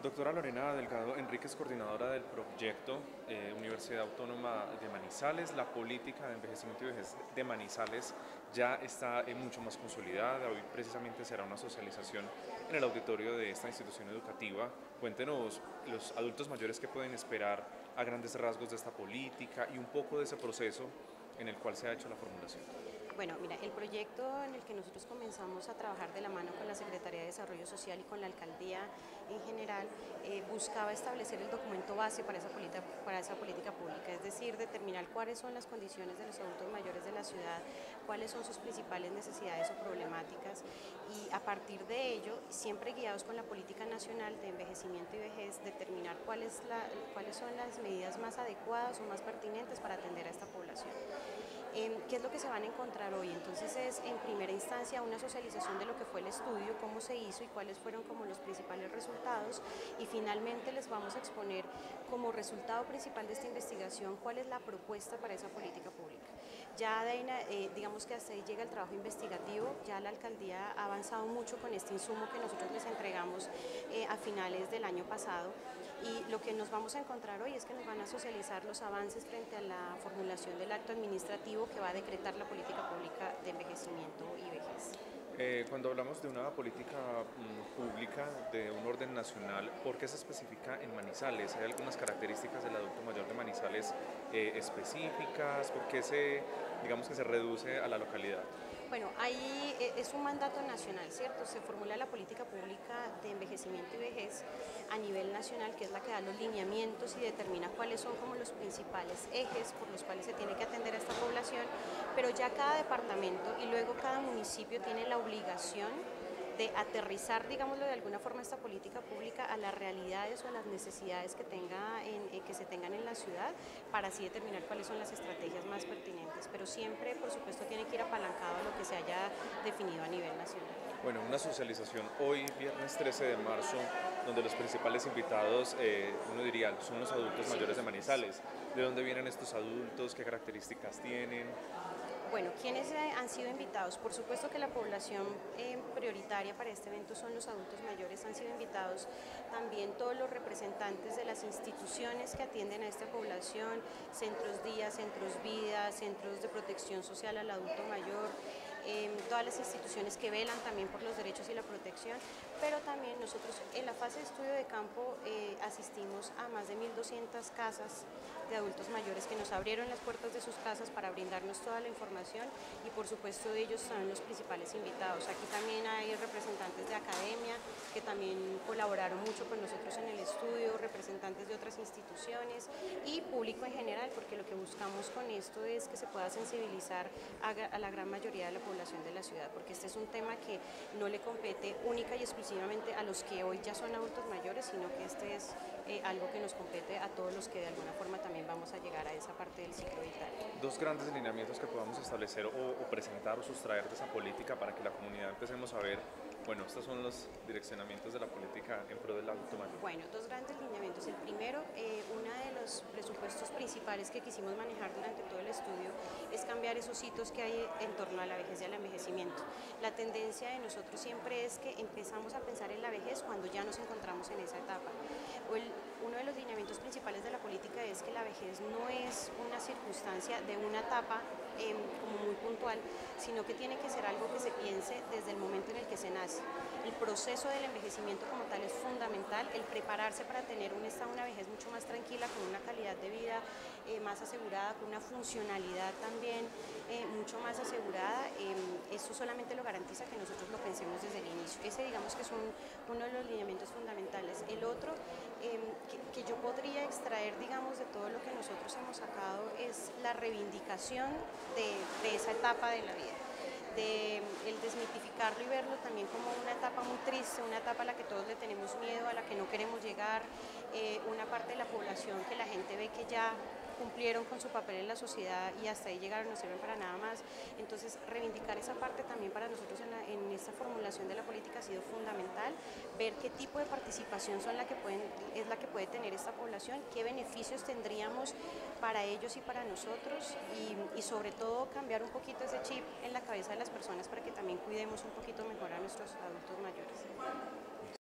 Doctora Lorena Delgado Enríquez, coordinadora del proyecto Universidad Autónoma de Manizales, la política de envejecimiento y vejez de Manizales ya está mucho más consolidada. Hoy precisamente será una socialización en el auditorio de esta institución educativa. Cuéntenos los adultos mayores que pueden esperar a grandes rasgos de esta política y un poco de ese proceso en el cual se ha hecho la formulación. Bueno, mira, el proyecto en el que nosotros comenzamos a trabajar de la mano con la Secretaría de Desarrollo Social y con la Alcaldía en general, buscaba establecer el documento base para esa política pública, es decir, determinar cuáles son las condiciones de los adultos mayores de la ciudad, cuáles son sus principales necesidades o problemáticas y a partir de ello, siempre guiados con la política nacional de envejecimiento y vejez, determinar cuáles son las medidas más adecuadas o más pertinentes para atender a esta población. ¿Qué es lo que se van a encontrar hoy? Entonces es en primera instancia una socialización de lo que fue el estudio, cómo se hizo y cuáles fueron como los principales resultados y finalmente les vamos a exponer como resultado principal de esta investigación cuál es la propuesta para esa política pública. Ya digamos que hasta ahí llega el trabajo investigativo, ya la alcaldía ha avanzado mucho con este insumo que nosotros les entregamos a finales del año pasado y lo que nos vamos a encontrar hoy es que nos van a socializar los avances frente a la formulación del acto administrativo que va a decretar la política pública de envejecimiento y vejez. Cuando hablamos de una política pública de un orden nacional, ¿por qué se especifica en Manizales? ¿Hay algunas características del adulto mayor de Manizales específicas? ¿Por qué digamos que se reduce a la localidad? Bueno, ahí es un mandato nacional, ¿cierto? Se formula la política pública de envejecimiento y vejez a nivel nacional, que es la que da los lineamientos y determina cuáles son como los principales ejes por los cuales se tiene que atender a esta población, pero ya cada departamento y luego cada municipio tiene la obligación de aterrizar, digámoslo de alguna forma, esta política pública a las realidades o a las necesidades que se tengan en la ciudad para así determinar cuáles son las estrategias más pertinentes. Pero siempre, por supuesto, tiene que ir apalancado a lo que se haya definido a nivel nacional. Bueno, una socialización hoy, viernes 13 de marzo, donde los principales invitados, uno diría, son los adultos mayores de Manizales. ¿De dónde vienen estos adultos? ¿Qué características tienen? Bueno, ¿quiénes han sido invitados? Por supuesto que la población prioritaria para este evento son los adultos mayores, han sido invitados también todos los representantes de las instituciones que atienden a esta población, centros día, centros vida, centros de protección social al adulto mayor, todas las instituciones que velan también por los derechos y la protección, pero también nosotros en la fase de estudio de campo asistimos a más de 1.200 casas de adultos mayores que nos abrieron las puertas de sus casas para brindarnos toda la información y por supuesto ellos son los principales invitados. Aquí también hay representantes de academia que también colaboraron mucho con nosotros en el estudio, representantes de otras instituciones y público en general, porque lo que buscamos con esto es que se pueda sensibilizar a la gran mayoría de la población de la ciudad, porque este es un tema que no le compete única y exclusivamente a los que hoy ya son adultos mayores, sino que este es algo que nos compete a todos los que de alguna forma también vamos a llegar a esa parte del ciclo vital. Dos grandes lineamientos que podamos establecer o presentar o sustraer de esa política para que la comunidad empecemos a ver, bueno, estos son los direccionamientos de la política en pro del adulto mayor. Bueno, dos grandes lineamientos. El primero, uno de los presupuestos principales que quisimos manejar durante todo el estudio es cambiar esos hitos que hay en torno a la vejez y al envejecimiento. La tendencia de nosotros siempre es que empezamos a pensar en la vejez cuando ya nos encontramos en esa etapa. Uno de los lineamientos principales de la política es que la vejez no es una circunstancia de una etapa como muy puntual, sino que tiene que ser algo que se piense desde el momento en el que se nace. El proceso del envejecimiento como tal es fundamental, el prepararse para tener una vejez mucho más tranquila, con una calidad de vida más asegurada, con una funcionalidad también mucho más asegurada. Esto solamente lo garantiza que nosotros lo pensemos desde el inicio. Ese digamos que es uno de los lineamientos fundamentales. El otro que yo podría extraer digamos de todo lo que nosotros hemos sacado es la reivindicación de esa etapa de la vida, el desmitificarlo y verlo también como una etapa muy triste, una etapa a la que todos le tenemos miedo, a la que no queremos llegar, una parte de la población que la gente ve que ya cumplieron con su papel en la sociedad y hasta ahí llegaron, no sirven para nada más. Entonces, reivindicar esa parte también para nosotros en esta formulación de la política ha sido fundamental, ver qué tipo de participación es la que puede tener esta población, qué beneficios tendríamos para ellos y para nosotros y sobre todo cambiar un poquito ese chip en la cabeza de las personas para que también cuidemos un poquito mejor a nuestros adultos mayores.